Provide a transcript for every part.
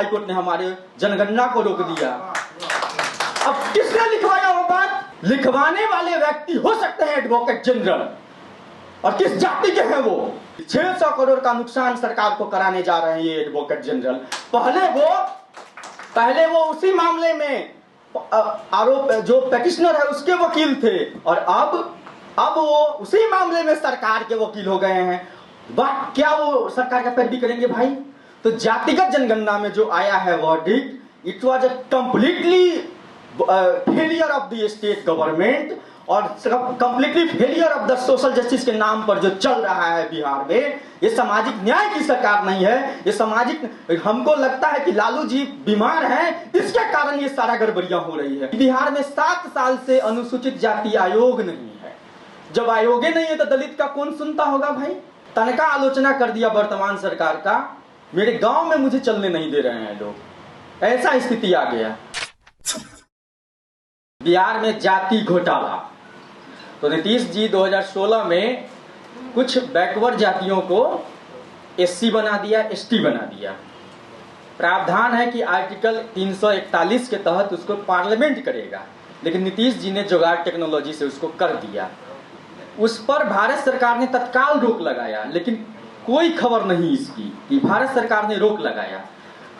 High court ने हमारे जनगणना को रोक दिया। अब किसने लिखवाया वो बात? लिखवाने वाले व्यक्ति हो सकते हैं एडवोकेट जनरल, और किस जाति के हैं वो? 600 करोड़ का नुकसान सरकार को कराने जा रहे हैं ये एडवोकेट जनरल। पहले वो उसी मामले में आरोप जो पेटिशनर है उसके वकील थे, और अब वो उसी मामले में सरकार के वकील हो गए हैं। बात क्या वो सरकार का पैरवी करेंगे भाई? तो जातिगत जनगणना में जो आया है verdict, it was a completely failure of the state government और completely failure of the social justice के नाम पर जो चल रहा है बिहार में। ये सामाजिक न्याय की सरकार नहीं है, ये सामाजिक, हमको लगता है कि लालू जी बीमार हैं, इसके कारण ये सारा गड़बड़ियां हो रही है। बिहार में 7 साल से अनुसूचित जाति आयोग नहीं है। जब आयोग नहीं है तो दलित का कौन सुनता होगा भाई? तनका आलोचना कर दिया वर्तमान सरकार का, मेरे गांव में मुझे चलने नहीं दे रहे हैं लोग, ऐसा स्थिति आ गया। बिहार में जाति घोटाला, तो नीतीश जी 2016 में कुछ बैकवर्ड जातियों को एससी बना दिया, एसटी बना दिया। प्रावधान है कि आर्टिकल 341 के तहत उसको पार्लियामेंट करेगा, लेकिन नीतीश जी ने जुगाड़ टेक्नोलॉजी से उसको कर दिया। उस पर भारत सरकार ने तत्काल रोक लगाया, लेकिन कोई खबर नहीं इसकी कि भारत सरकार ने रोक लगाया।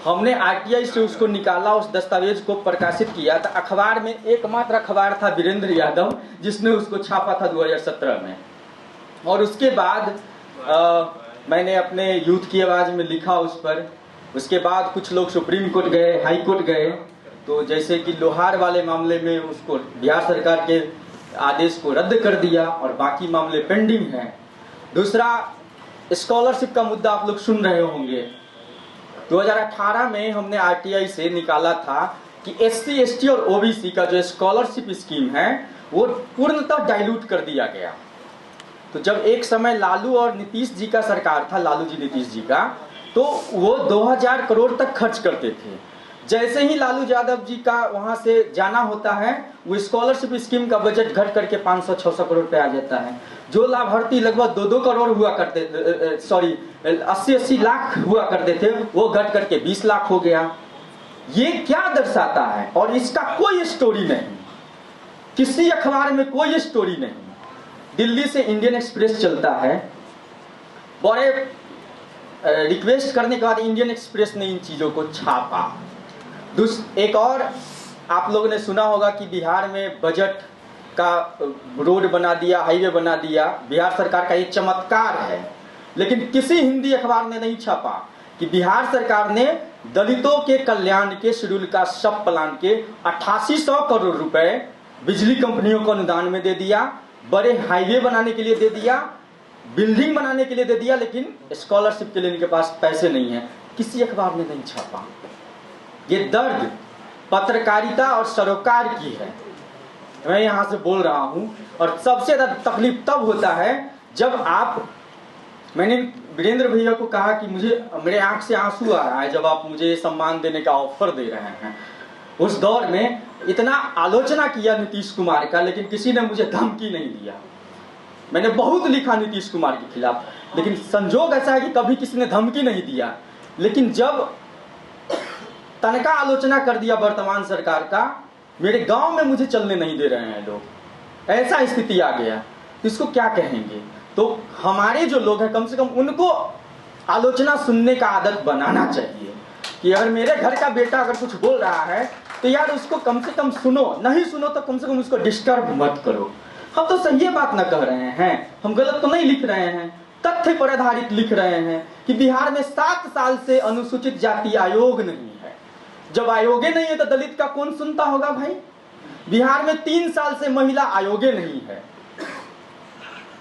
हमने आरटीआई से उसको निकाला, उस दस्तावेज को प्रकाशित किया। तो अखबार में एकमात्र अखबार था वीरेंद्र यादव जिसने उसको छापा था 2017 में। और उसके बाद मैंने अपने यूथ की आवाज में लिखा उस पर। उसके बाद कुछ लोग सुप्रीम कोर्ट गए, हाई कोर्ट गए, तो जैसे कि लोहार वाले मामले में उसको बिहार सरकार के आदेश को रद्द कर दिया और बाकी मामले पेंडिंग हैं। दूसरा, स्कॉलरशिप का मुद्दा आप लोग सुन रहे होंगे। 2018 में हमने आरटीआई से निकाला था कि एससी, एसटी और ओबीसी का जो स्कॉलरशिप स्कीम है वो पूर्णतः डाइल्यूट कर दिया गया। तो जब एक समय लालू और नीतीश जी का सरकार था, लालू जी नीतीश जी का, तो वो 2000 करोड़ तक खर्च करते थे। जैसे ही लालू यादव जी का वहां से जाना होता है, वो स्कॉलरशिप स्कीम का बजट घट करके 500-600 करोड़ पे आ जाता है। जो लाभार्थी लगभग 2-2 करोड़ हुआ करते, 80-80 लाख हुआ करते थे, वो घट करके 20 लाख हो गया। ये क्या दर्शाता है? और इसका कोई स्टोरी नहीं, किसी अखबार में कोई स्टोरी नहीं। दिल्ली से इंडियन एक्सप्रेस चलता है, बड़े रिक्वेस्ट करने के बाद इंडियन एक्सप्रेस ने इन चीजों को छापा। एक और आप लोगों ने सुना होगा कि बिहार में बजट का रोड बना दिया, हाईवे बना दिया। बिहार सरकार का ये चमत्कार है, लेकिन किसी हिंदी अखबार ने नहीं छापा कि बिहार सरकार ने दलितों के कल्याण के शेड्यूल का सब प्लान के 8800 करोड़ रुपए बिजली कंपनियों को अनुदान में दे दिया, बड़े हाईवे बनाने के लिए दे दिया, बिल्डिंग बनाने के लिए दे दिया, लेकिन स्कॉलरशिप के लिए इनके पास पैसे नहीं है। किसी अखबार ने नहीं छापा। ये दर्द पत्रकारिता और सरोकार की है। मैं यहां से बोल रहा हूं, और सबसे ज्यादा तकलीफ तब होता है जब मैंने वीरेंद्र भैया को कहा कि मेरे आंख से आंसू आ रहा है जब आप मुझे सम्मान देने का ऑफर दे रहे हैं। उस दौर में इतना आलोचना किया नीतीश कुमार का, लेकिन किसी ने मुझे धमकी नहीं दिया। मैंने बहुत लिखा नीतीश कुमार के खिलाफ, लेकिन संजोग ऐसा है कि कभी किसी ने धमकी नहीं दिया। लेकिन जब तनका आलोचना कर दिया वर्तमान सरकार का, मेरे गांव में मुझे चलने नहीं दे रहे हैं लोग, ऐसा स्थिति आ गया, तो इसको क्या कहेंगे? तो हमारे जो लोग हैं, कम से कम उनको आलोचना सुनने का आदत बनाना चाहिए कि अगर मेरे घर का बेटा अगर कुछ बोल रहा है तो यार उसको कम से कम सुनो, नहीं सुनो तो कम से कम उसको डिस्टर्ब मत करो। हम तो सही बात ना कह रहे हैं, हम गलत तो नहीं लिख रहे हैं, तथ्य पर आधारित लिख रहे हैं कि बिहार में 7 साल से अनुसूचित जाति आयोग नहीं है। जब आयोगे नहीं है तो दलित का कौन सुनता होगा भाई? बिहार में 3 साल से महिला आयोगे नहीं है।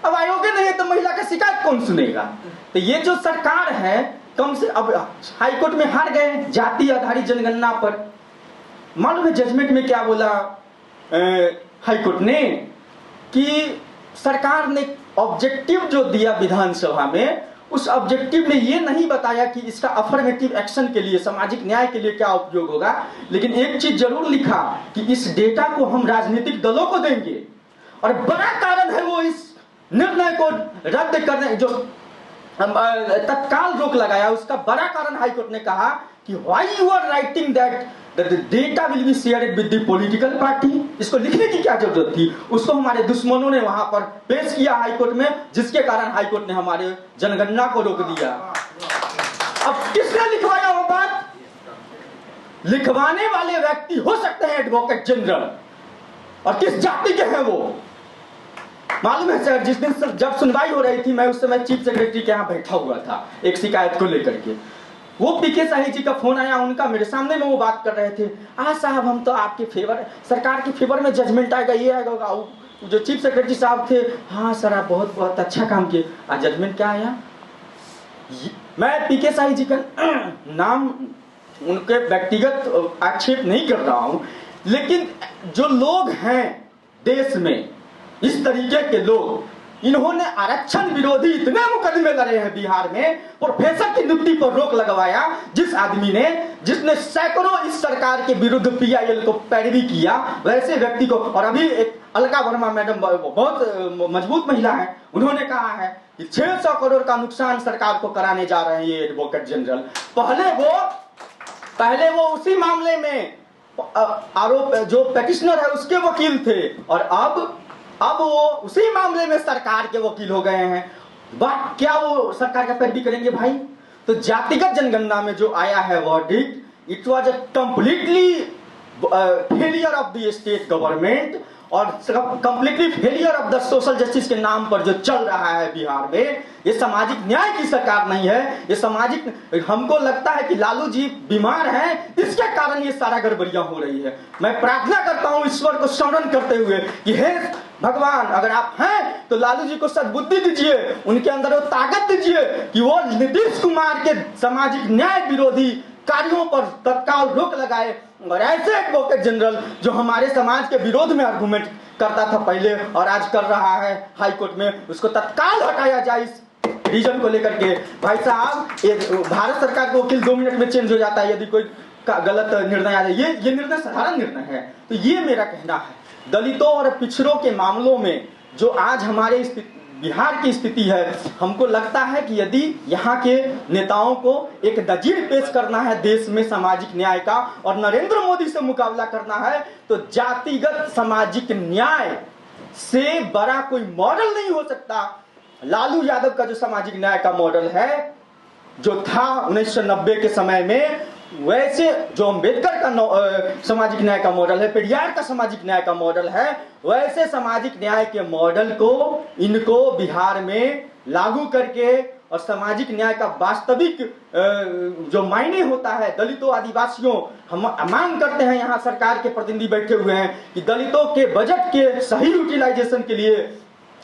अब आयोगे नहीं है तो महिला का शिकायत कौन सुनेगा? तो ये जो सरकार है, कम से अब हाईकोर्ट में हार गए जाति आधारित जनगणना पर। मालूम है जजमेंट में क्या बोला हाईकोर्ट ने? कि सरकार ने ऑब्जेक्टिव जो दिया विधानसभा में, उस ऑब्जेक्टिव ने ये नहीं बताया कि इसका अफर्मेटिव एक्शन के लिए, सामाजिक न्याय के लिए क्या उपयोग होगा, लेकिन एक चीज जरूर लिखा कि इस डेटा को हम राजनीतिक दलों को देंगे। और बड़ा कारण है वो इस निर्णय को रद्द करने, जो तत्काल रोक लगाया, उसका बड़ा कारण हाईकोर्ट ने कहा कि कि why you are writing that the data will be shared with the political party. इसको लिखने की क्या जरूरत थी? उसको हमारे दुश्मनों ने वहां पर पेश किया हाईकोर्ट में, जिसके कारण हाईकोर्ट ने हमारे जनगणना को रोक दिया। अब किसने लिखवाया वो बात? लिखवाने वाले व्यक्ति हो सकते हैं एडवोकेट जनरल, और किस जाति के हैं वो मालूम है सर? जिस दिन जब सुनवाई हो रही थी, मैं उस समय चीफ सेक्रेटरी के यहाँ बैठा हुआ था एक शिकायत को लेकर के। वो पीके शाही जी का फोन आया उनका, मेरे सामने में वो बात कर रहे थे, साहब हम तो आपके फेवर, सरकार के फेवर में जजमेंट आएगा, ये आएगा। जो चीफ सेक्रेटरी साहब थे, हाँ सर आप बहुत बहुत अच्छा काम किए। आज जजमेंट क्या आया? मैं पीके शाही जी का नाम, उनके व्यक्तिगत आक्षेप नहीं कर रहा हूं, लेकिन जो लोग हैं देश में, इस तरीके के लोग, इन्होंने आरक्षण विरोधी इतने मुकदमे लड़े हैं बिहार में। प्रोफेसर की नियुक्ति पर रोक लगवाया जिस आदमी ने, जिसने सैकड़ों इस सरकार के विरुद्ध पीआईएल को पैरवी किया, वैसे व्यक्ति को। और अभी एक अलका वर्मा मैडम बहुत मजबूत महिला है, उन्होंने कहा है कि 600 करोड़ का नुकसान सरकार को कराने जा रहे हैं ये एडवोकेट जनरल। पहले वो उसी मामले में आरोप, जो पेटिशनर है उसके वकील थे, और अब वो उसी मामले में सरकार के वकील हो गए हैं। क्या वो सरकार का पैरवी करेंगे भाई? तो जातिगत जनगणना में जो आया है verdict, it was a completely failure of the state government, और completely failure of the social justice के नाम पर जो चल रहा है बिहार में। ये सामाजिक न्याय की सरकार नहीं है, ये सामाजिक, हमको लगता है कि लालू जी बीमार हैं, इसके कारण ये सारा गड़बड़ियां हो रही है। मैं प्रार्थना करता हूं ईश्वर को स्मरण करते हुए कि हे भगवान, अगर आप हैं तो लालू जी को सद्बुद्धि दीजिए, उनके अंदर वो ताकत दीजिए कि वो नीतीश कुमार के सामाजिक न्याय विरोधी कार्यों पर तत्काल रोक लगाए, और ऐसे एडवोकेट जनरल जो हमारे समाज के विरोध में आर्गुमेंट करता था पहले और आज कर रहा है हाई कोर्ट में, उसको तत्काल हटाया जाए इस रीजन को लेकर के। भाई साहब, भारत सरकार का वकील 2 मिनट में चेंज हो जाता है यदि कोई गलत निर्णय आ जाए। ये निर्णय साधारण निर्णय है। तो ये मेरा कहना है, दलितों और पिछड़ों के मामलों में जो आज हमारे बिहार की स्थिति है, हमको लगता है कि यदि यहाँ के नेताओं को एक नजीर पेश करना है देश में सामाजिक न्याय का, और नरेंद्र मोदी से मुकाबला करना है, तो जातिगत सामाजिक न्याय से बड़ा कोई मॉडल नहीं हो सकता। लालू यादव का जो सामाजिक न्याय का मॉडल है, जो था 1990 के समय में, वैसे जो अंबेडकर का सामाजिक न्याय का मॉडल है, पेरियार का सामाजिक न्याय का मॉडल है, वैसे सामाजिक न्याय के मॉडल को इनको बिहार में लागू करके, और सामाजिक न्याय का वास्तविक जो मायने होता है दलितों आदिवासियों, हम मांग करते हैं, यहाँ सरकार के प्रतिनिधि बैठे हुए हैं, कि दलितों के बजट के सही यूटिलाइजेशन के लिए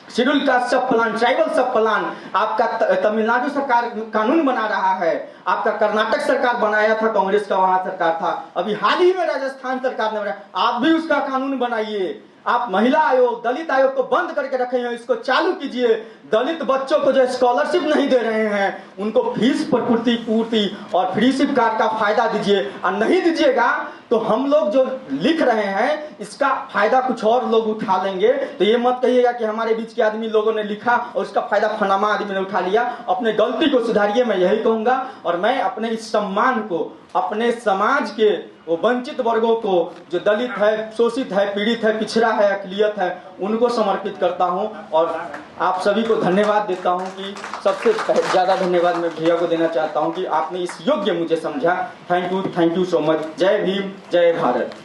शेड्यूल कास्ट सब प्लान, ट्राइबल सब प्लान, आपका तमिलनाडु सरकार कानून बना रहा है, आपका कर्नाटक सरकार बनाया था, कांग्रेस का वहां सरकार था, अभी हाल ही में राजस्थान सरकार ने बनाया, आप भी उसका कानून बनाइए। आप महिला आयोग, दलित आयोग को बंद करके रखे हैं, इसको चालू कीजिए। दलित बच्चों को जो स्कॉलरशिप नहीं दे रहे हैं, उनको फीस पर पूर्ति और फ्री सिप कार्ड का फायदा दीजिए। और नहीं दीजिएगा तो हम लोग जो लिख रहे हैं इसका फायदा कुछ और लोग उठा लेंगे। तो ये मत कहिएगा कि हमारे बीच के आदमी लोगों ने लिखा और उसका फायदा फनामा आदमी ने उठा लिया। अपने गलती को सुधारिए, मैं यही कहूंगा। और मैं अपने इस सम्मान को अपने समाज के वो वंचित वर्गों को, जो दलित है, शोषित है, पीड़ित है, पिछड़ा है, अकलियत है, उनको समर्पित करता हूं। और आप सभी को धन्यवाद देता हूं कि सबसे ज्यादा धन्यवाद मैं भैया को देना चाहता हूं कि आपने इस योग्य मुझे समझा। Thank you so much. जय भीम, जय भारत।